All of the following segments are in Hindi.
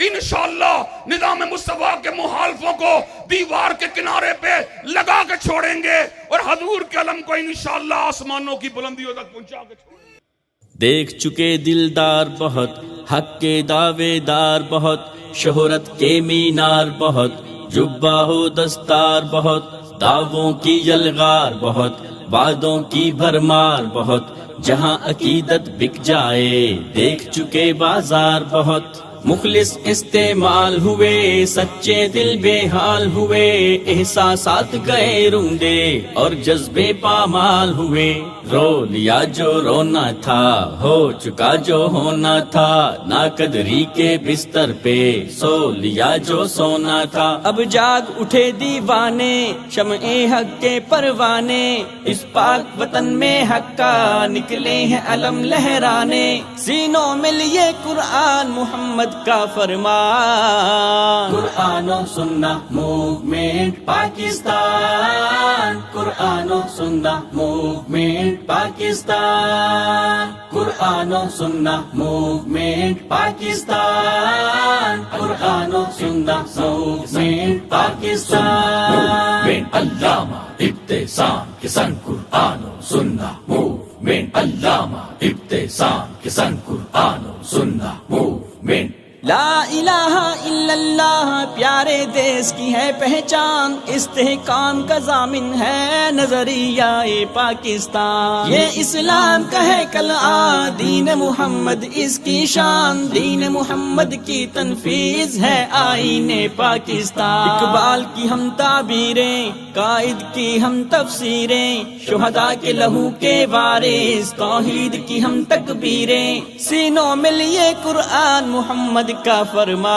इंशाअल्लाह निज़ाम मुस्तफा के मुखालफों को दीवार के किनारे पे लगा के छोड़ेंगे और हजूर के अलम को इंशाअल्लाह आसमानों की बुलंदियों तक पहुंचा के छोड़ेंगे। देख चुके दिलदार बहुत, हक के दावेदार बहुत, शोहरत के मीनार बहुत, जुब्बा हो दस्तार बहुत, दावों की यलगार बहुत, वादों की भरमार बहुत, जहां अकीदत बिक जाए देख चुके बाजार बहुत। मुखलिस इस्तेमाल हुए, सच्चे दिल बेहाल हुए, एहसासात गए रूंडे और जज्बे पामाल हुए। रो लिया जो रोना था, हो चुका जो होना था, नाकदरी के बिस्तर पे सो लिया जो सोना था। अब जाग उठे दीवाने, शम्ए हक के परवाने, इस पाक वतन में हक का निकले हैं अलम लहराने। सीनों में लिए कुरान मोहम्मद का फरमान, कुरानो सुन्ना मूवमेंट पाकिस्तान, कुरानो सुन्ना मूवमेंट पाकिस्तान, कुरानो सुन्ना मूवमेंट पाकिस्तान, कुरानो सुन्ना मूवमेंट पाकिस्तान। अल्लामा इब्तिसाम के संग कुरानो सुन्ना मूवमेंट, अल्लामा इब्तिसाम के संग कुरानो सुन्ना मूवमेंट। ला इलाहा इल्लल्लाह प्यारे देश की है पहचान, इस्तेहकाम का जामिन है नजरिया पाकिस्तान। ये इस्लाम का है कलआ, दीन मुहम्मद इसकी शान, दीन मुहम्मद की तनफीज है आईने पाकिस्तान। इकबाल की हम ताबीरें, कायद की हम तफसीरें, शुहदा के लहू के वारिस, तौहीद की हम तकबीरें, सीनों में लिए कुरान मोहम्मद का फरमान।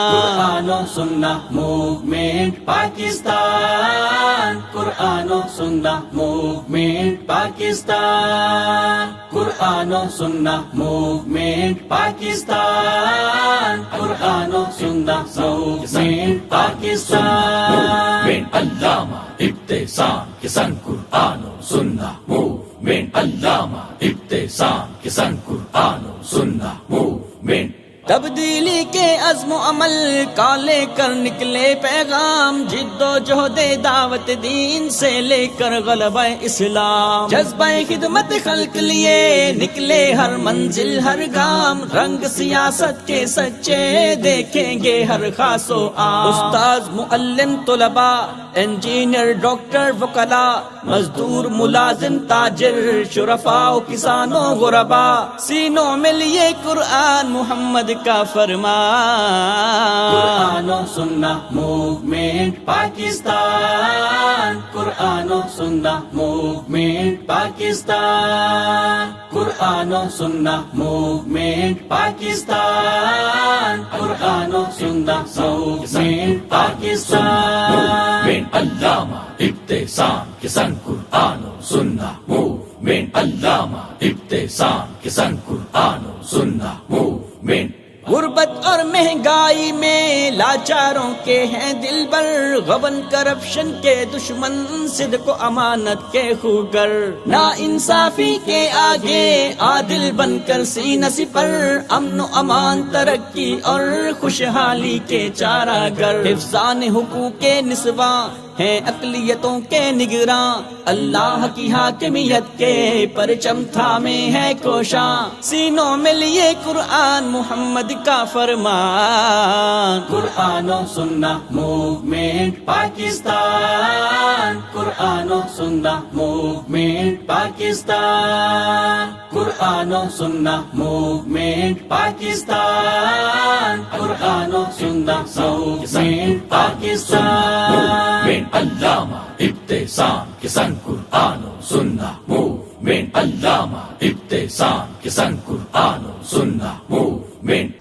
कुरानो सुन्ना मूवमेंट पाकिस्तान, कुरानो सुन्ना मूवमेंट पाकिस्तान, कुरानो सुन्ना मूवमेंट पाकिस्तान, कुरानो सुन्ना मूवमेंट पाकिस्तान। अल्लामा इब्तिसाम के संग कुरानो सुन्ना मूवमेंट, अल्लामा इब्तिसाम के संग कुरानो सुन्ना मूवमेंट। तब्दीली के अज़्म अमल का लेकर निकले पैगाम, जिद्दो जोहदे दावत दीन से लेकर गलबा इस्लाम, जज्बा खिदमत खल्क लिए निकले हर मंजिल हर गाम, रंग सियासत के सच्चे देखेंगे हर खासो आम। उस्ताद मुअल्लिम तुलबा, इंजीनियर डॉक्टर वकला, मजदूर मुलाजिम ताजिर, शुरफा किसानों गुरबा, सीनों में लिए कुरान मोहम्मद का फरमान। कुरानो सुन्ना मूवमेंट पाकिस्तान, कुरानो सुन्ना मूवमेंट पाकिस्तान, कुरानो सुन्ना मूवमेंट पाकिस्तान, कुरानो सुन्ना मूवमेंट पाकिस्तान। अल्लामा इब्तिसाम के संग कुरानो सुन्ना मूवमेंट, अल्लामा इब्तिसाम के संग कुरानो सुन्ना मूवमेंट। गुर्बत और महंगाई में लाचारों के हैं दिल बर, गबन करप्शन के दुश्मन, सिद्क अमानत के खूगर, ना इंसाफी के आगे आदिल बनकर सीना सिपर, अमन अमान तरक्की और खुशहाली के चारागर, हिफ्ज़ान हुकूक के निस्वा हैं अक़लियतों के निगरां, अल्लाह की हाकिमियत के परचम थामे है कोशा, सीनों में लिए कुरान मोहम्मद का फरमान। कुरानो सुन्ना मूवमेंट पाकिस्तान, कुरानो सुन्ना मूवमेंट पाकिस्तान, कुरानो सुन्ना मूवमेंट पाकिस्तान, कुरानो सुन्ना मूवमेंट पाकिस्तान। अल्लामा इब्तिसाम के संग कुरानो सुन्ना मूवमेंट, अल्लामा इब्तिसाम के संग कुरानो सुन्ना मूवमेंट।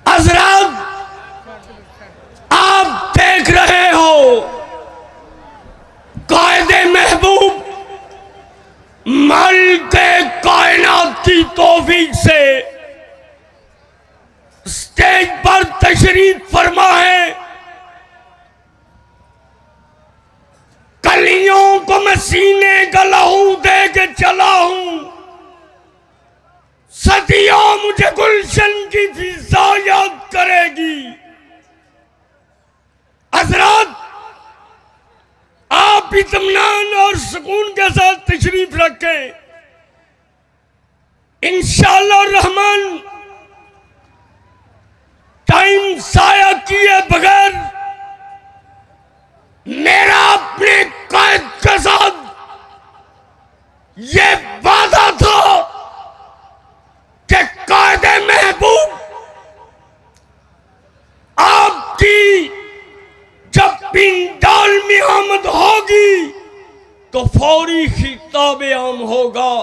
हज़रत आप देख रहे हो कायदे महबूब मालिके कायनात की तौफीक से स्टेज पर तशरीफ फरमा है। कलियों को मैं सीने का लहू दे के चला हूं, सदियों मुझे गुलशन की फिजा याद करेगी। हज़रात, आप इत्मीनान और सुकून के साथ तशरीफ रखें। इंशाअल्लाह रहमान टाइम साया किए बगैर मेरा अपने कायद के साथ ये वादा था कि कायदे महबूब आपकी जब पिंडाल में आमद होगी तो फौरी खिताब आम होगा।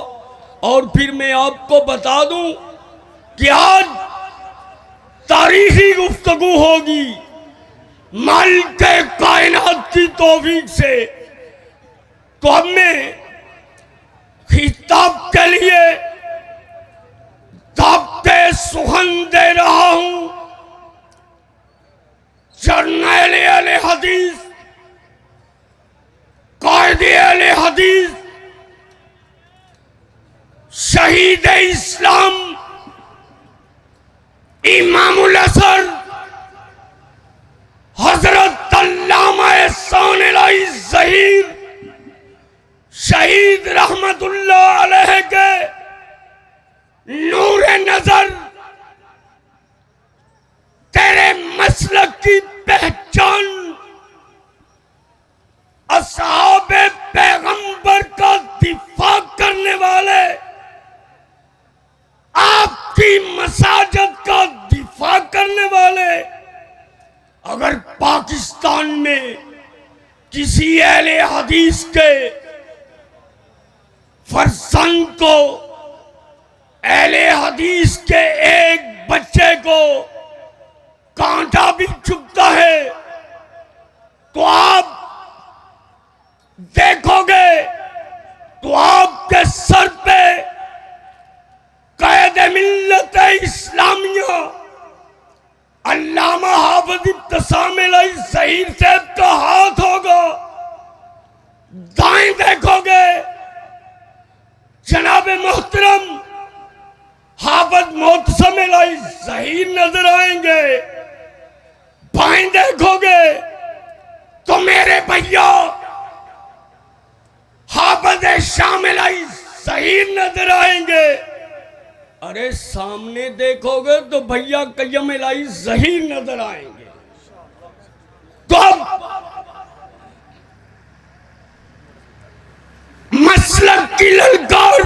और फिर मैं आपको बता दूं कि आज तारीखी गुफ्तगू होगी मालिक कायनात की तौफीक से। तो अब मैं खिताब के लिए दावते सुखन दे रहा हूं जर्नैल अहले हदीस, कायदे अहले हदीस, शहीद इस्लाम, इमामुल असर हजरत अल्लामा एहसान इलाही ज़हीर शहीद रहमतुल्लाह अलैह के नूर नजर तेरे मसलक की पहचान असहाबे पैगंबर का दिफा करने वाले, आपकी मसाजद का दिफा करने वाले अगर पाकिस्तान में किसी अहले हदीस के फर्जंद को, अहले हदीस के एक बच्चे को कांटा भी चुभता है तो आप देखोगे तो आपके सर पे कायदे मिल्लत इस्लामिया अल्लामा हाफिज इब्तिसाम इलाही ज़हीर साहब का हाथ होगा। दाएं देखोगे जनाब मोहतरम हाफिज मोहतसम इलाही ज़हीर नजर आएंगे। बाएं देखोगे तो मेरे भैया हाफिज शाम इलाही ज़हीर नजर आएंगे। अरे सामने देखोगे तो भैया कय्यम इलाही ज़हीर नजर आएंगे। तो अब मसलक की ललकार,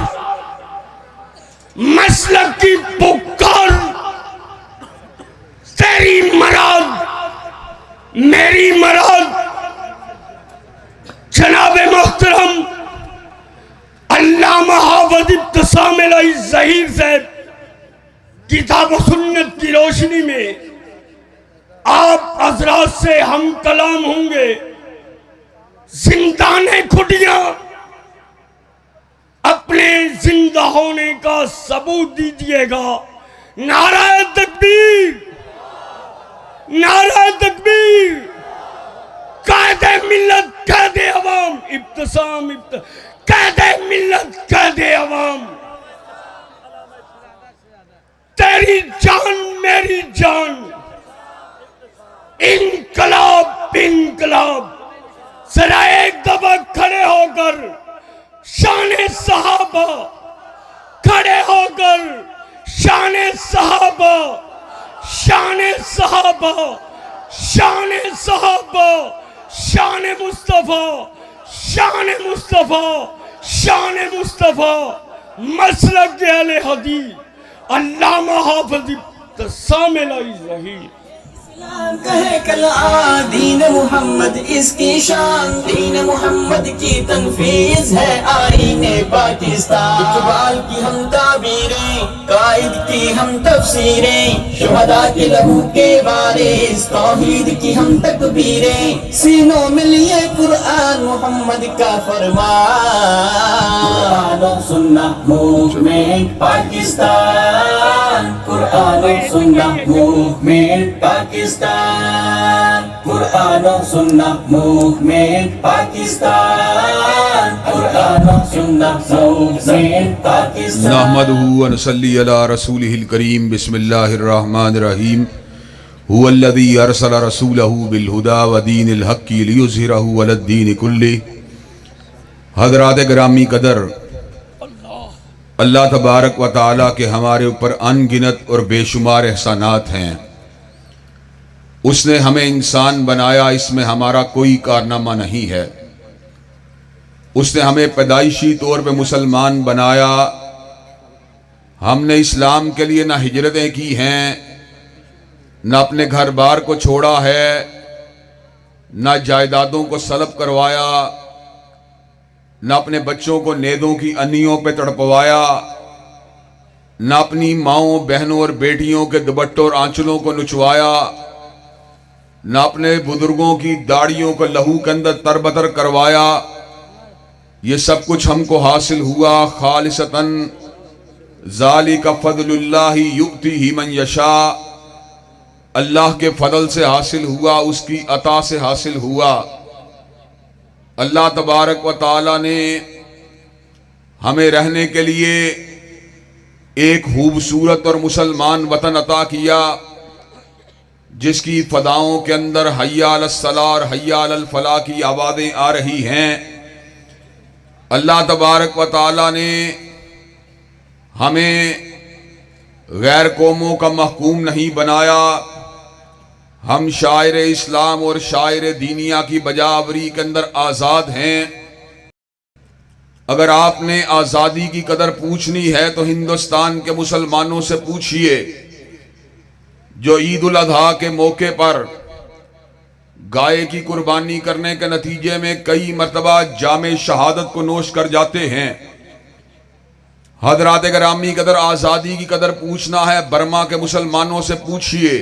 मसलक की पुकार, तेरी मराद मेरी मराद जनाबे मोहतरम अल्लामा हाफिज इब्तिसाम इलाही ज़हीर साहब किताब व सुन्नत की रोशनी में आप हज़रात से हम कलाम होंगे। जिंदाने खुटियां अपने जिंदा होने का सबूत दीजिएगा। नाराए तकबीर, नाराए तकबीर, कायदे मिल्लत कायदे अवाम, इब्तिसाम कायदे मिल्लत कायदे अवाम, तेरी जान मेरी जान, इनकलाब इनकलाब। जरा एक दफा खड़े होकर शाने सहाबा, खड़े होकर शाने सहाबा, शाने सहाबा, शाने सहाबा, शाने मुस्तफा, शाने मुस्तफा, शाने मुस्तफा, मसलक अहले हदीस अल्लामा हाफिज इब्तिसाम इलाही ज़हीर। कहे कला दीन मोहम्मद इसकी शान, दीन मोहम्मद की तनफीज है आईने पाकिस्तान। इकबाल की हम ताबीरें, कायद की हम तफसीरें, शुहदा के लहू के वारिस, तौहीद की हम तकबीरें, सीनों में लिए कुरान मोहम्मद का फरमान। कुरान सुन्ना मूवमेंट पाकिस्तान, कुरान सुन्ना मूवमेंट पाकिस्तान, कुरान सुन्ना मूवमेंट पाकिस्तान, कुरान सुन्ना मूवमेंट पाकिस्तान। नहमदुहु व नसल्ली अला रसूलिहिल करीम। बिस्मिल्लाहिर रहमानिर रहीम। हुवल्लज़ी अरसल रसूलहू बिलहुदा व दीनिल हक्की लियुज़हिरहू अलद्दीन कुल्ली। हज़रात गिरामी कदर, अल्लाह तबारक व तआला के हमारे ऊपर अनगिनत और बेशुमार एहसानात हैं। उसने हमें इंसान बनाया, इसमें हमारा कोई कारनामा नहीं है। उसने हमें पैदाइशी तौर पे मुसलमान बनाया। हमने इस्लाम के लिए ना हिजरतें की हैं, ना अपने घर बार को छोड़ा है, ना जायदादों को सलब करवाया, ना अपने बच्चों को नेदों की अन्नियों पे तड़पवाया, ना अपनी माओं बहनों और बेटियों के दुपट्टों और आंचलों को नुचवाया, ना अपने बुजुर्गों की दाढ़ियों को लहू के अंदर तरबतर करवाया। ये सब कुछ हमको हासिल हुआ खालिसतन, ज़ालिका फ़ज़लुल्लाहि युअतीहि मन यशा। अल्लाह के फजल से हासिल हुआ, उसकी अता से हासिल हुआ। अल्लाह तबारक व तआला ने हमें रहने के लिए एक खूबसूरत और मुसलमान वतन अता किया, जिसकी फदाओं के अंदर हय्या अलस सलाह और हय्या अलल फलाह की आवाज़ें आ रही हैं। अल्लाह तबारक व तआला ने हमें गैर कौमों का महकूम नहीं बनाया। हम शायर इस्लाम और शायर दीनिया की बजावरी के अंदर आज़ाद हैं। अगर आपने आज़ादी की कदर पूछनी है तो हिंदुस्तान के मुसलमानों से पूछिए, जो ईद उल अजहा के मौके पर गाय की कुर्बानी करने के नतीजे में कई मरतबा जामे शहादत को नोश कर जाते हैं। हज़रात गिरामी कदर, आज़ादी की कदर पूछना है, बर्मा के मुसलमानों से पूछिए,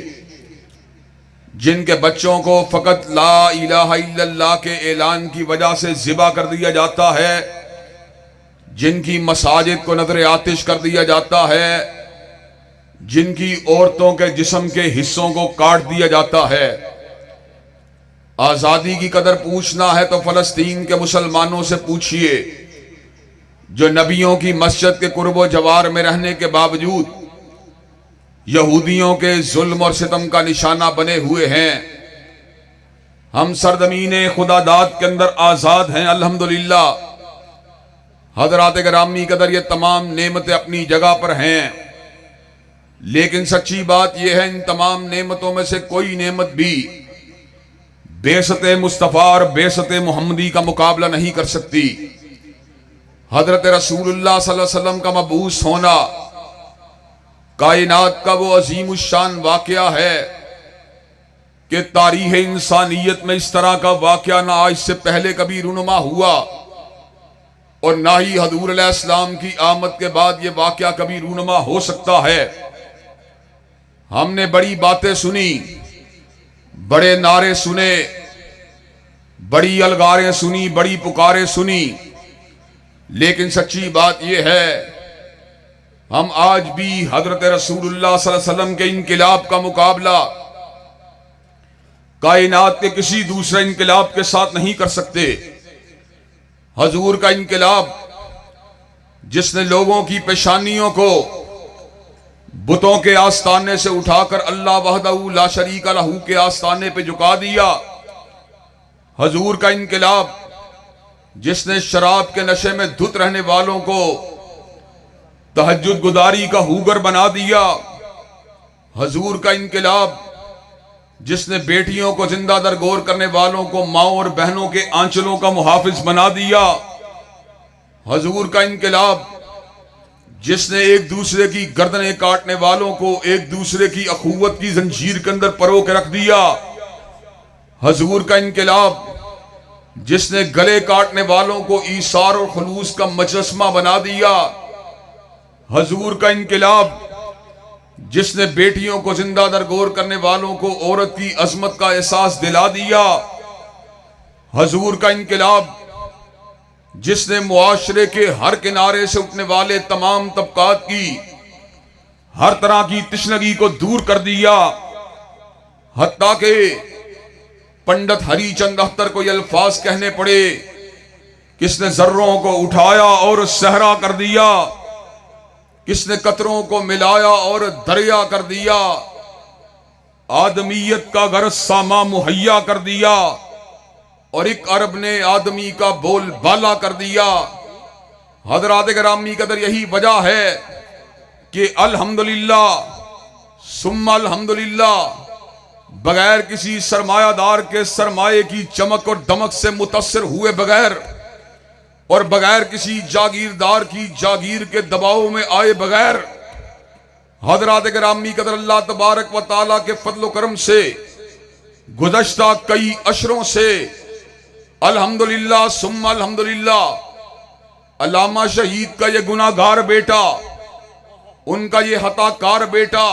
जिनके बच्चों को फ़कत ला इलाहा इल्लल्लाह के ऐलान की वजह से ज़िबा कर दिया जाता है, जिनकी मसाजिद को नजर आतिश कर दिया जाता है, जिनकी औरतों के जिस्म के हिस्सों को काट दिया जाता है। आज़ादी की कदर पूछना है तो फ़लस्तीन के मुसलमानों से पूछिए, जो नबियों की मस्जिद के कुर्बो जवार में रहने के बावजूद यहूदियों के जुल्म और सितम का निशाना बने हुए हैं। हम सरजमीने खुदादाद के अंदर आज़ाद हैं, अल्हम्दुलिल्लाह। हज़रात गिरामी कदर, ये तमाम नेमतें अपनी जगह पर हैं, लेकिन सच्ची बात यह है, इन तमाम नेमतों में से कोई नेमत भी बेसते मुस्तफ़ा और बेसते मोहम्मदी का मुकाबला नहीं कर सकती। हज़रत रसूलुल्लाह सल्लल्लाहु अलैहि वसल्लम का मबूस होना कायनात का वो अजीम शान वाक़या है कि तारीख़ इंसानियत में इस तरह का वाक़या ना आज से पहले कभी रूनुमा हुआ, और ना ही हज़ूर अलैहिस्सलाम की आमद के बाद ये वाक़या कभी रूनुमा हो सकता है। हमने बड़ी बातें सुनी, बड़े नारे सुने, बड़ी अलगारें सुनी, बड़ी पुकारें सुनी, लेकिन सच्ची बात यह है, हम आज भी हजरत रसूलुल्लाह सल्लल्लाहु अलैहि वसल्लम के इनकिलाब का मुकाबला कायनात के किसी दूसरे इनकिलाब के साथ नहीं कर सकते। हजूर का इनकिलाब, जिसने लोगों की पेशानियों को बुतों के आस्ताने से उठाकर अल्लाह वहदहू ला शरीका लहू के आस्ताने पे झुका दिया। हजूर का इनकिलाब, जिसने शराब के नशे में धुत रहने वालों को तहज्जुद गुदारी का हुगर बना दिया। हजूर का इनकिलाब, जिसने बेटियों को जिंदा दरगोर करने वालों को माओ और बहनों के आंचलों का मुहाफिज बना दिया। हजूर का इनकिलाब, जिसने एक दूसरे की गर्दनें काटने वालों को एक दूसरे की अखुवत की जंजीर के अंदर परो के रख दिया। हजूर का इनकिलाब, जिसने गले काटने वालों को ईसार और खुलूस का मुजस्समा बना दिया। हजूर का इनकिलाब, जिसने बेटियों को जिंदा दरगोर करने वालों को औरत की अजमत का एहसास दिला दिया। हजूर का इनकिलाब, जिसने मुआशरे के हर किनारे से उठने वाले तमाम तबकात की हर तरह की तिश्नगी को दूर कर दिया। हत्ता के पंडित हरिचंद अख्तर को ये अल्फाज कहने पड़े, किसने जर्रों को उठाया और सहरा कर दिया, किसने कतरों को मिलाया और दरिया कर दिया। आदमीयत का गर्ज सामा मुहैया कर दिया और एक अरब ने आदमी का बोल बाला कर दिया। हजरात गिरामी कदर, यही वजह है कि अल्हम्दुलिल्लाह सुम्मा अल्हम्दुलिल्लाह बगैर किसी सरमायादार के सरमाए की चमक और दमक से मुतासिर हुए बगैर और बगैर किसी जागीरदार की जागीर के दबाव में आए बगैर हजरात गिरामी कदर अल्लाह तबारक व ताला के फजल करम से गुज़श्ता कई अशरों से अल्हम्दुलिल्लाह सुम्मा अल्हम्दुलिल्लाह अल्लामा शहीद का ये गुनाहगार बेटा, उनका ये हताकार बेटा,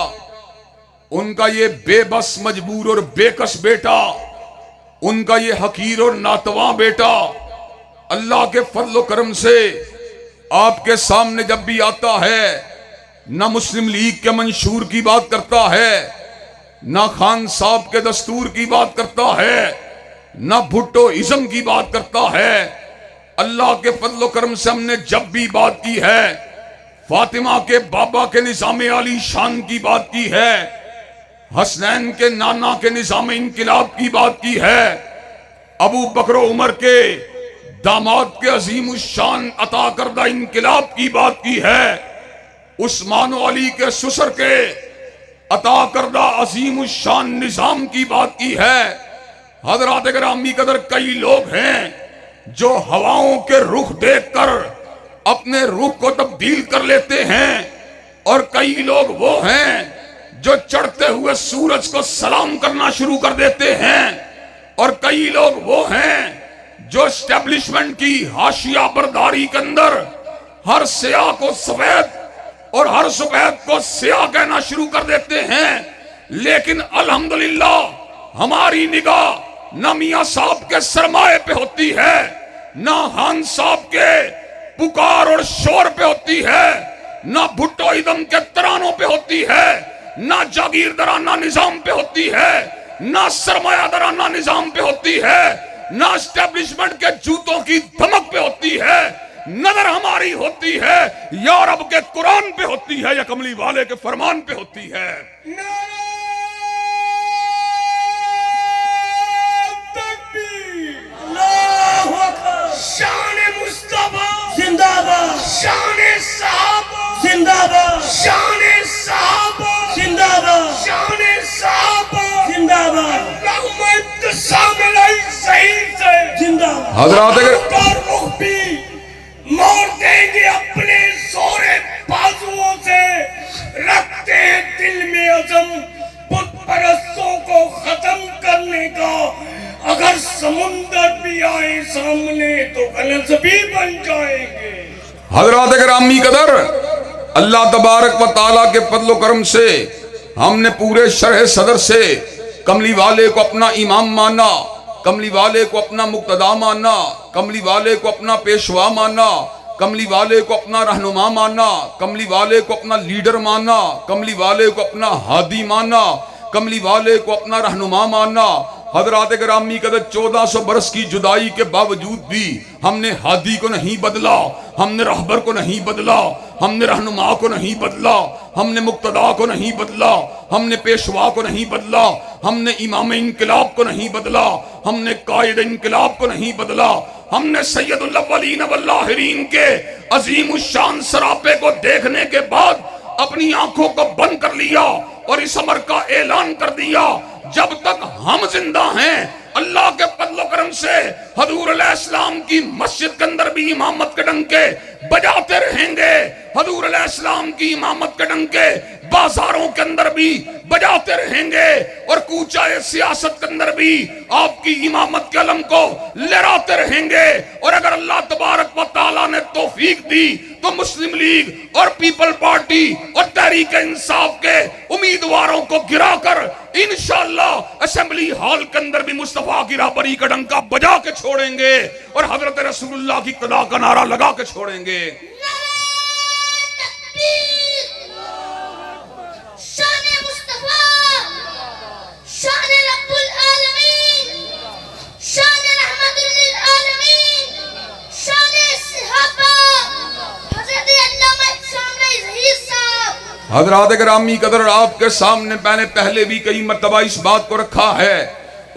उनका ये बेबस मजबूर और बेकस बेटा, उनका ये हकीर और नातवा बेटा अल्लाह के फजल करम से आपके सामने जब भी आता है, ना मुस्लिम लीग के मंशूर की बात करता है, ना खान साहब के दस्तूर की बात करता है, ना भुट्टो इज़्म की बात करता है। अल्लाह के फजल करम से हमने जब भी बात की है, फातिमा के बाबा के निज़ाम आली शान की बात की है, हसनैन के नाना के निज़ाम इनकिलाब की बात की है, अबू बकर उमर के दामाद के अजीम शान अता करदा इनकिलाब की बात की है, उस्मान अली के ससुर के अता करदा अजीम शान निजाम की बात की है। हजरात गिरामी कदर, कई लोग हैं जो हवाओं के रुख देखकर अपने रुख को तब्दील कर लेते हैं और कई लोग वो हैं जो चढ़ते हुए सूरज को सलाम करना शुरू कर देते हैं और कई लोग वो हैं जो एस्टेब्लिशमेंट की हाशिया बरदारी के अंदर हर स्याह को सफेद और हर सफेद को स्याह कहना शुरू कर देते हैं। लेकिन अल्हम्दुलिल्लाह हमारी निगाह ना मियां साहब के सरमाए पे होती है, ना खान साहब के पुकार और शोर पे होती है, ना भुट्टो इज़्म के तरानों पे होती है, ना जागीरदाराना निजाम पे होती है, ना सरमायादाराना निजाम पे होती है, ना एस्टेब्लिशमेंट के जूतों की धमक पे होती है। नजर हमारी होती है या रब के कुरान पे होती है या कमली वाले के फरमान पे होती है। शान मुस्तफा जिंदाबाद, शान साहबा जिंदाबाद, शान साहबा जिंदाबाद, शान साहबा जिंदाबाद, रहमत शामिल सही से जिंदाबाद। हजरात मोड़ देंगे अपने सोरे बाजुओं से, रखते हैं दिल में अज़म बुत परस्तों को खत्म करने का। अगर समुंदर भी आए सामने तो गलत भी बन जाएंगे। हजरात गिरामी कदर, अल्लाह तबारक व ताला के फजल करम से हमने पूरे शरह सदर से कमली वाले को अपना इमाम माना, कमली वाले को अपना मुक्तदा माना, कमली वाले को अपना पेशवा माना, कमली वाले को अपना रहनुमा माना, कमली वाले को अपना लीडर माना, कमली वाले को अपना हादी माना, कमली वाले को अपना रहनुमा माना। हजरात गिरामी कदर, 1400 बरस की जुदाई के बावजूद भी हमने हादी को नहीं बदला, हमने रहबर को नहीं बदला, हमने रहनुमा को नहीं बदला, हमने मुक्तदा को नहीं बदला, हमने पेशवा को नहीं बदला, हमने इमाम इनकिलाब को नहीं बदला, हमने कायद इनकिलाब को नहीं बदला, हमने सैयदुल अव्वलीन वल आखिरीन के अजीम शान सरापे को देखने के बाद अपनी आंखों को बंद कर लिया और इस अमर का ऐलान कर दिया, जब तक हम जिंदा हैं अल्लाह के फजल करम से हजूर अलैहिस्सलाम की मस्जिद के अंदर भी इमामत के डंके बजाते रहेंगे, हजूर अलैहिस्सलाम की इमामत के डंके बाजारों के अंदर भी बजाते रहेंगे और कूचाए सियासत के अंदर भी आपकी इमामत के अलम को लहराते रहेंगे। और अगर अल्लाह तबारक व तआला ने तौफीक दी तो मुस्लिम लीग और पीपल पार्टी और तहरीक इंसाफ के उम्मीदवारों को गिराकर इंशाअल्लाह असेंबली हॉल के अंदर भी मुस्तफा की राहबरी का डंका बजा के छोड़ेंगे और हजरत रसूलुल्लाह की कदा का नारा लगा के छोड़ेंगे। हजरात गिरामी कदर, आपके सामने मैंने पहले भी कई मर्तबा इस बात को रखा है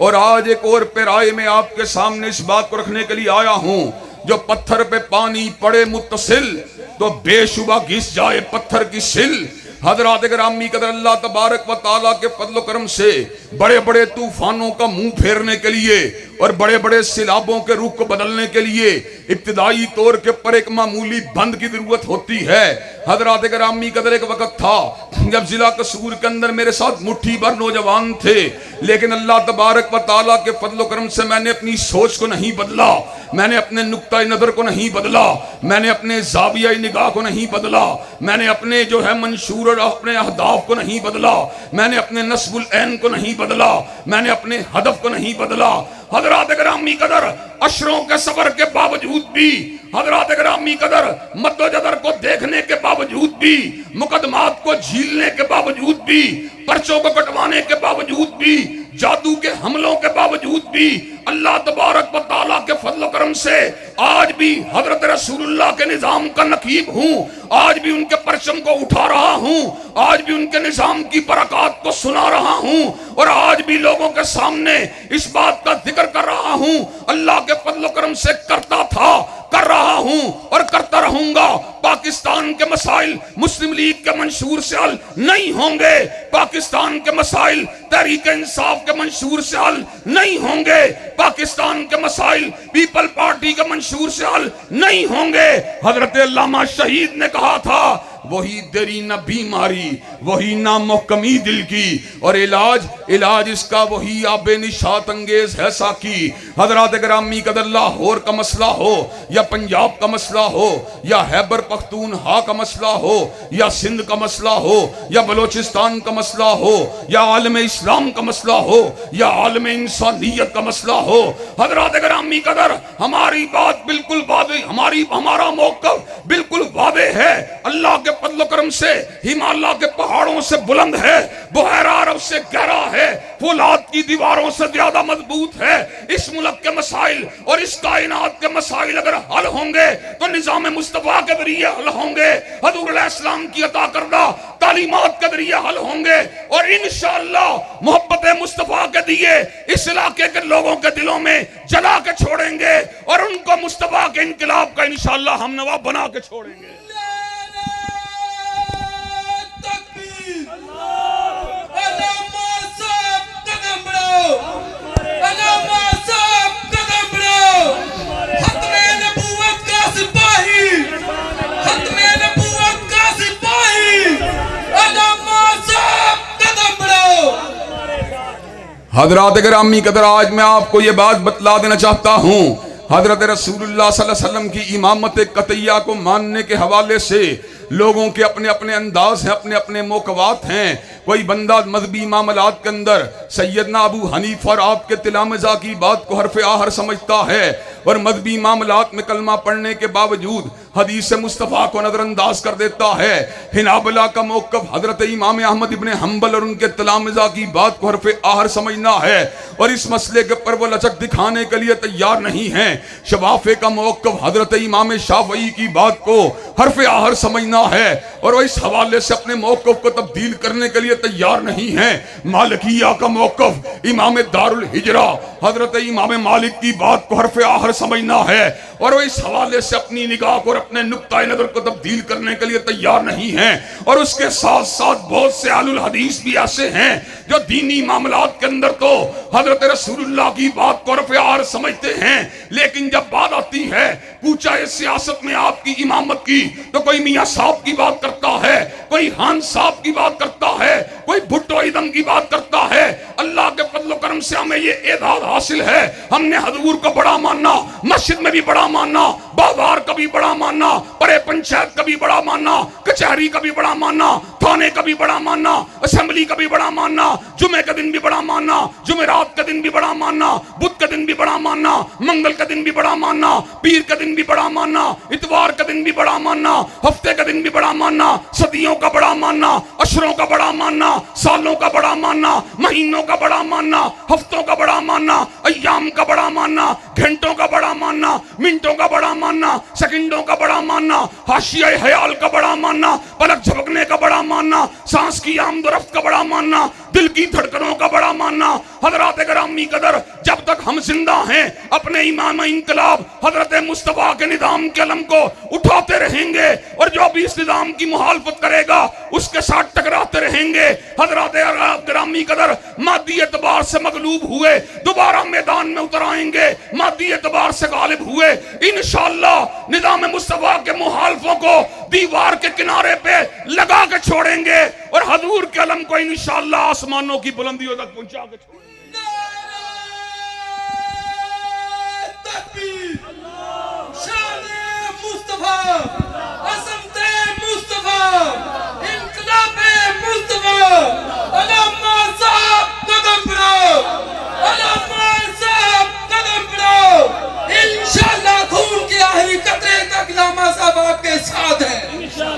और आज एक और पेराए में आपके सामने इस बात को रखने के लिए आया हूं। जो पत्थर पे पानी पड़े मुत्तसिल तो बेशुबा घिस जाए पत्थर की सिल। हजरात गिरामी कदर, अल्लाह तबारक व तआला के फजल करम से बड़े बड़े तूफानों का मुंह फेरने के लिए और बड़े बड़े सिलाबों के रुख को बदलने के लिए इब्तिदाई तौर के पर एक मामूली बंद की जरूरत होती है। हजरात गिरामी कदर, एक वक्त था जब जिला कसूर के अंदर मेरे साथ मुट्ठी भर नौजवान थे, लेकिन अल्लाह तबारक व तआला के फजल करम से मैंने अपनी सोच को नहीं बदला, मैंने अपने नुक्ता नजर को नहीं बदला, मैंने अपने जाविया निगाह को नहीं बदला, मैंने अपने जो है मंशूर और अपने अहदाफ को नहीं बदला, मैंने अपने नस्बुल ऐन को नहीं बदला, मैंने अपने हदफ को नहीं बदला। हजरात गिरामी कदर, अशरों के सबर के बावजूद भी, हजरात गिरामी कदर, मद्दोजदर को देखने के बावजूद भी, मुकदमात को झीलने के बावजूद भी, पर्चों को कटवाने के बावजूद भी, जादू के हमलों के बावजूद भी, अल्लाह तबारक व तआला के फजल करम से आज भी हजरत रसूलुल्लाह के निजाम का नकीब हूँ, आज भी उनके परचम को उठा रहा हूँ, आज भी उनके निजाम की बरकत को सुना रहा हूँ और आज भी लोगों के सामने इस बात का जिक्र कर रहा हूँ। अल्लाह के फजल करम से करता था, कर रहा हूं और करता रहूंगा। पाकिस्तान के मसाइल मुस्लिम लीग के मंशूर से हल नहीं होंगे, पाकिस्तान के मसाइल तहरीक इंसाफ के मंशूर से हल नहीं होंगे, पाकिस्तान के मसाइल पीपल पार्टी के मंशूर से हल नहीं होंगे। हजरत अल्लामा शहीद ने कहा था, वही तेरी न बीमारी वही ना मुहकमी दिल की और इलाज इसका वही आबे निशात अंगेज है साकी। हजरात गिरामी कदर, लाहौर का मसला हो या पंजाब का मसला हो या हैबर पख्तूनख्वा का मसला हो या सिंध का मसला हो या बलोचिस्तान का मसला हो या आलम इस्लाम का मसला हो या आलम इंसानियत का मसला हो, हजरात गिरामी कदर, हमारी बात बिल्कुल वादे, हमारा मौक़िफ़ बिल्कुल वादे है। अल्लाह के फजल करम से हिमालय के पहाड़ों से बुलंद है, बुहैरा अरब से गहरा है, फौलाद की दीवारों से ज्यादा मजबूत है। इस मुल्क के मसाइल और इस कायनात के मसाइल अगर हल होंगे तो निजाम मुस्तफा के जरिए हल होंगे, हजूर अलैहिस्सलाम की अता करदा तालीमात के जरिए हल होंगे और इंशाअल्लाह मोहब्बत मुस्तफा के दिए इस इलाके के लोगों के दिलों में जला के छोड़ेंगे और उनको मुस्तफा के इनकलाब का इंशाअल्लाह हम नवा बना के छोड़ेंगे। हजरात गिरामी कदर, आज मैं आपको ये बात बतला देना चाहता हूँ, हजरत रसूलुल्लाह सल्लल्लाहु अलैहि वसल्लम की इमामत कतैया को मानने के हवाले से लोगों के अपने अपने अंदाज हैं, अपने अपने मौक़िफ़ात हैं। कोई बंदा मज़हबी मामलात के अंदर सैयदना अबू हनीफा और आपके तिलामिज़ा की बात को हरफ आहर समझता है और मज़हबी मामलात में कलमा पढ़ने के बावजूद हदीस मुस्तफ़ा को नज़रअंदाज कर देता है। हिनाबला का मौक़िफ़ हज़रत इमाम अहमद इब्न हम्बल और उनके तिलामिज़ा की बात को हरफ आहर समझना है और इस मसले के पर वो लचक दिखाने के लिए तैयार नहीं है। शवाफ़े का मौक़िफ़ हज़रत इमाम शाफ़ई की बात को हरफ आहर समझना है और वो इस हवाले से अपने मौक़िफ़ को तब्दील करने के लिए तैयार नहीं है। मालिकिया का मौक़िफ़ इमाम दारुल हिजरा हज़रत इमाम मालिक की बात को हरफ आहर समझना है और वो इस हवाले से अपनी निगाह को और अपने नुक्ताए नज़र को तब्दील करने के लिए तैयार नहीं है। और उसके साथ साथ बहुत से आलुल हदीस भी ऐसे हैं जो दीनी मामलात के अंदर तो हजरत रसूलुल्लाह की बात को हरफ आहर समझते हैं, लेकिन जब बात आती है पूछा इस सियासत में आपकी इमामत की तो कोई मियाँ साहब की बात करता है, कोई खान साहब की बात करता है, कोई भुट्टो इदम की बात करता है। अल्लाह के फजल करम से हमें ये एजाज हासिल है, हमने हजूर को बड़ा मानना, मस्जिद में भी बड़ा मानना, बाजार का भी बड़ा मानना, परे पंचायत का भी बड़ा मानना, कचहरी का भी बड़ा मानना, थाने का भी बड़ा मानना, असेंबली का भी बड़ा मानना, जुमे के दिन भी बड़ा मानना, जुमेरात के दिन भी बड़ा मानना, बुध के दिन भी बड़ा मानना, मंगल के दिन भी बड़ा मानना, पीर के दिन भी बड़ा मानना, इतवार के दिन भी बड़ा मानना, हफ्ते के दिन भी बड़ा मानना, सदियों का बड़ा मानना, अशरों का बड़ा मानना, सालों का बड़ा मानना, महीनों का बड़ा मानना, हफ्तों का बड़ा मानना, अय्याम का बड़ा मानना, घंटों का बड़ा मानना, मिनटों का बड़ा मानना, सेकंडों का बड़ा मानना, हाशिया ख्याल का बड़ा मानना, पलक झपकने का बड़ा मानना, सांस की आमदरफ्त का बड़ा मानना, दिल की धड़कनों का बड़ा मानना। हजरात गिरामी कदर, जब तक हम जिंदा हैं अपने इमाम इंकलाब हजरत मुस्तफा के निजाम के अलम को उठाते रहेंगे, और जो भी इस निजाम की मुखालफत करेगा उसके साथ टकराते रहेंगे। हजरात गिरामी कदर, मादी एतबार से मगलूब हुए दोबारा मैदान में उतर आएंगे, मादी एतबार से गालिब हुए इंशाअल्लाह निजाम मुस्तफा के मुखालफों को दीवार के किनारे पे लगा के छोड़ेंगे, और हजूर के अलम को इंशाअल्लाह आसमानों की बुलंदियों तक पहुंचा के छोड़ेंगे। मुस्तफा, असमते मुस्तफा, इनकलाबे मुस्तफा, अलामा साहब कदम बढ़ाओ, अलामा साहब कदम बढ़ाओ। इंशाअल्लाह खून के आखिरी कतरे तक अलामा साहब आपके साथ हैं।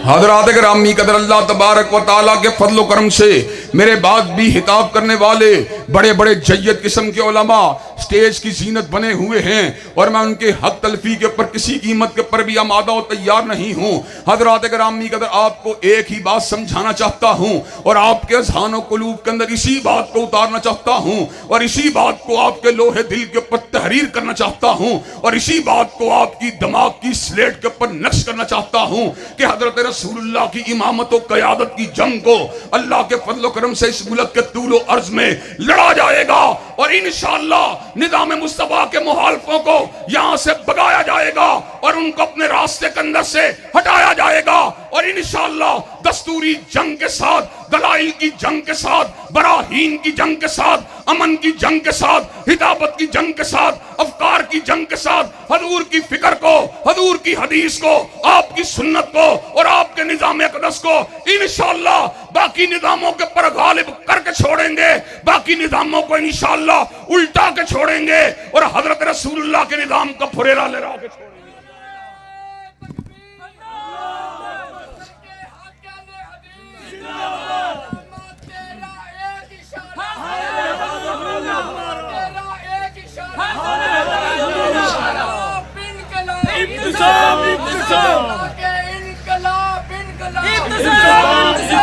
हजरात गिरामी कदर, अल्लाह तबारक व तआला के फजल करम से मेरे बाद भी हिताब करने वाले बड़े बड़े जय्यद किस्म के उलमा स्टेज की जीनत बने हुए हैं, और मैं उनके हक तलफी के ऊपर किसी कीमत के ऊपर भी आमादा और तैयार नहीं हूँ। हजरात गिरामी कदर, आपको एक ही बात समझाना चाहता हूँ, और आपके अज़हान कुलूब के अंदर इसी बात को उतारना चाहता हूँ, और इसी बात को आपके लोहे दिल के ऊपर तहरीर करना चाहता हूँ, और इसी बात को आपकी दिमाग की स्लेट के ऊपर नक्श करना चाहता हूँ कि हजरत रसूलुल्लाह की इमामत और क़यादत की जंग को अल्लाह के फजल करम से इस मुल्क के तूलो अर्ज में लड़ा जाएगा, और इंशाअल्लाह निज़ाम मुस्तफा के मुखालफों को यहां से भगाया जाएगा, और उनको अपने रास्ते के अंदर से हटाया जाएगा, और इंशाअल्लाह दस्तूरी जंग के साथ, दलाइल की जंग के साथ, बराहीन की जंग के साथ, अमन की जंग के साथ, हिदायत की जंग के साथ, अफकार की जंग के साथ, हजूर की फिक्र को, हजूर की हदीस को, आपकी सुन्नत को और आपके निजाम अक़दस को इंशाअल्लाह बाकी निजामों के पर गालिब करके छोड़ेंगे, बाकी निजामों को इंशाअल्लाह उल्टा के छोड़ेंगे, और हजरत रसूलुल्लाह के निजाम का फुरेरा लहरा के छोड़ेंगे।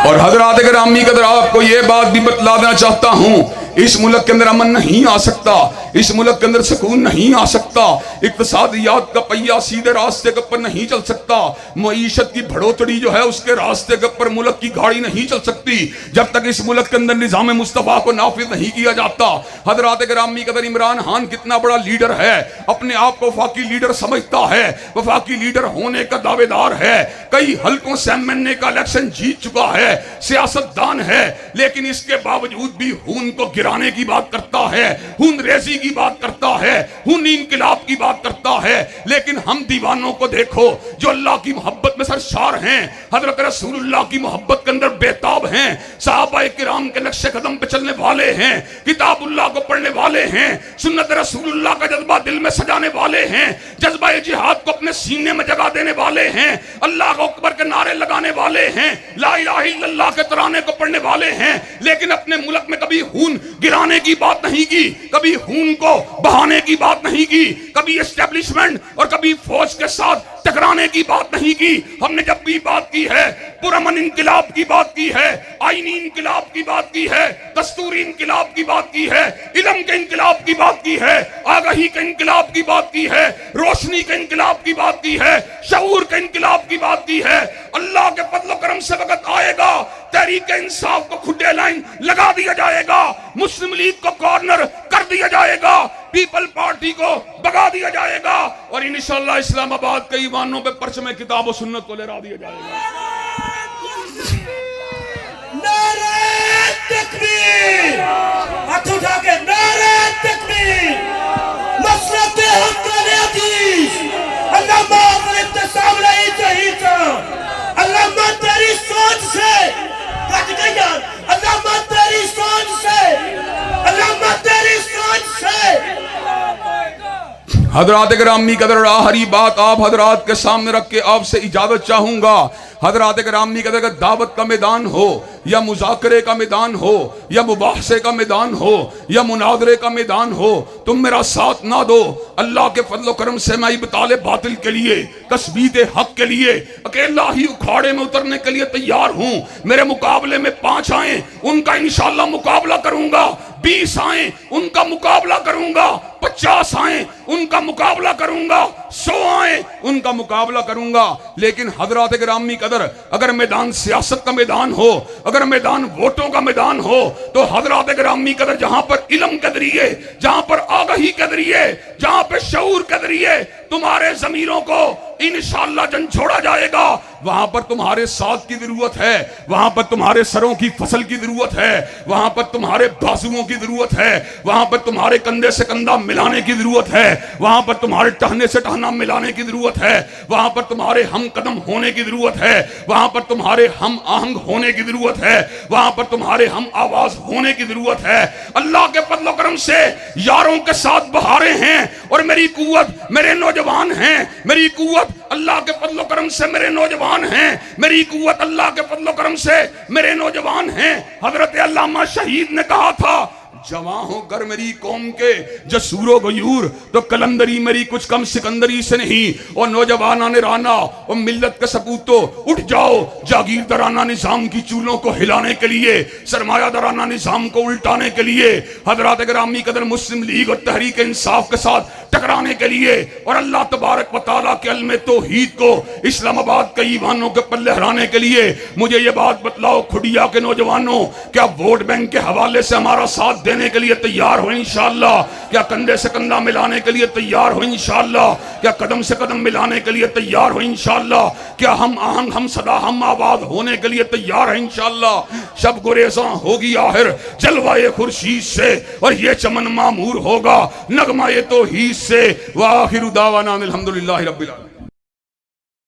और हजरात गिरामी कदर, आपको यह बात भी बतला देना चाहता हूं, इस मुल्क के अंदर अमन नहीं आ सकता, इस मुल्क के अंदर सुकून नहीं आ सकता, इक्तिसादियात का पहिया सीधे रास्ते के ऊपर नहीं चल सकता, मईशत की बढ़ोतरी जो है उसके रास्ते के ऊपर मुल्क की गाड़ी नहीं चल सकती जब तक इस मुल्क के अंदर निजाम मुस्तफा को नाफिज नहीं किया जाता। हजरात गिरामी कदर, इमरान खान कितना बड़ा लीडर है, अपने आप को वफाकी लीडर समझता है, वफाकी लीडर होने का दावेदार है, कई हल्कों से एमएनए का इलेक्शन जीत चुका है, सियासतदान है, लेकिन इसके बावजूद भी खून को गिराने की बात करता है, खून रेजी की बात करता है, खून इनकलाब की बात करता है। लेकिन हम दीवानों को देखो जो अल्लाह की मोहब्बत में सरशार हैं, हजरत रसूलुल्लाह की मोहब्बत के अंदर बेताब हैं, सहाबाए किराम के नक्शे कदम पे चलने वाले हैं, किताबुल्लाह को पढ़ने वाले हैं, सुन्नत रसूलुल्लाह का जज्बा दिल में सजाने वाले हैं, जज्बा जिहाद को अपने सीने में जगा देने वाले हैं, अल्लाह को अकबर के नारे लगाने वाले हैं, ला इलाहा इल्लल्लाह के तराने को पढ़ने वाले हैं, लेकिन अपने मुल्क में कभी खून गिराने की बात नहीं की, कभी खून को बहाने की बात नहीं की, कभी एस्टेब्लिशमेंट और कभी फौज के साथ टकराने की बात नहीं की। हमने जब भी बात की है पुरअमन इनकलाब की बात की है, आईनी इनकलाब की बात की है, दस्तूरी इनकलाब की बात की है, इल्म के इनकलाब की बात की है, आगाही के इनकलाब की बात की है, रोशनी के इनकलाब की बात की है, शऊर के इनकलाब की बात की है। अल्लाह के फजल करम से वक्त आएगा तहरीक इंसाफ को खुदे लाइन लगा दिया जाएगा, मुस्लिम लीग को कॉर्नर कर दिया जाएगा, पीपल पार्टी को भगा दिया जाएगा, और इंशाअल्लाह इस्लामाबाद के ईवानों पे परचम किताब और सुन्नत को लहरा दिया जाएगा। नारे तकबीर, हाथ उठा के नारे तकबीर, मसलत हक हदीस, अल्लामा इब्तिसाम रही चाहिए, अल्लामा तेरी सोच से कट गई यार, अल्लामा तेरी सोच से, अल्लामा तेरी सोच से। हजरात गिरामी कदर, आखिरी बात आप हजरात के सामने रख के आपसे इजाजत चाहूंगा। हजरात गिरामी कदर, अगर दावत का मैदान हो या मुज़ाकरे का मैदान हो या मुबाहसे का मैदान हो या मुनादरे का मैदान हो, तुम मेरा साथ ना दो, अल्लाह के फजल करम से मैं इब्ताल बातिल के लिए, तस्बीत हक के लिए अकेला ही उखाड़े में उतरने के लिए तैयार हूं। मेरे मुकाबले में 5 आए, उनका इंशाअल्लाह मुकाबला करूंगा। 20 आए, उनका मुकाबला करूंगा। 50 आए, उनका मुकाबला करूंगा। 100 आए, उनका मुकाबला करूंगा। लेकिन हजरात गिरामी कदर, अगर मैदान सियासत का मैदान हो, अगर मैदान वोटों का मैदान हो, तो हजरात गिरामी कदर जहां पर इल्म के जरिए, जहां पर आगाही के जरिए, जहां पर शऊर के जरिए तुम्हारे जमीरों को इंशाअल्लाह जन छोड़ा जाएगा, वहां पर तुम्हारे साथ की जरूरत है, वहां पर तुम्हारे सरों की फसल की जरूरत है, वहां पर तुम्हारे बाजुओं की जरूरत है, वहां पर तुम्हारे कंधे से कंधा मिलाने की जरूरत है, वहां पर तुम्हारे टहने से टहना मिलाने की जरूरत है, वहां पर तुम्हारे हम कदम होने की जरूरत है, वहां पर तुम्हारे हम आहंग होने की जरूरत है, वहां पर तुम्हारे हम आवाज होने की जरूरत है। अल्लाह के फजल करम से यारों के साथ बहारे हैं और मेरी कुव्वत मेरे नौजवान हैं, मेरी कुव्वत अल्लाह के फजल करम से मेरे नौजवान हैं, मेरी कुव्वत अल्लाह के फजल करम से मेरे नौजवान हैं। हजरत अल्लामा शहीद ने कहा था, जवां हो कर मेरी कौम के जसूरो गयूर, तो कलंदरी मेरी कुछ कम सिकंदरी से नहीं। और नौजवाना ने राना और मिल्लत के सपूतो, उठ जाओ जागीर दराना निजाम की चूलों को हिलाने के लिए, सरमाया दराना निजाम को उल्टाने के लिए, हजरात गिरामी कदर मुस्लिम लीग और तहरीक इंसाफ के साथ टकराने के लिए, और अल्लाह तबारक व तआला के अलमे तौहीद को इस्लामाबाद के ईवानों के पल्ले हराने के लिए। मुझे ये बात बतलाओ खुडिया के नौजवानों, क्या वोट बैंक के हवाले से हमारा साथ देने के लिए तैयार हो इंशाअल्लाह? क्या कंधे से कंधा मिलाने के लिए तैयार हो इंशाअल्लाह? क्या कदम से कदम मिलाने के लिए तैयार हो इंशाअल्लाह? क्या हम आहंग हम सदा हम आबाद होने के लिए तैयार है इंशाअल्लाह? शब गुरेज़ा होगी आखिर जलवाए खुर्शीद से, और ये चमन मामूर होगा नगमा ये तौहीद से। व आखिरु दावाना अनिल हम्दुलिल्लाहि रब्बिल आलमीन।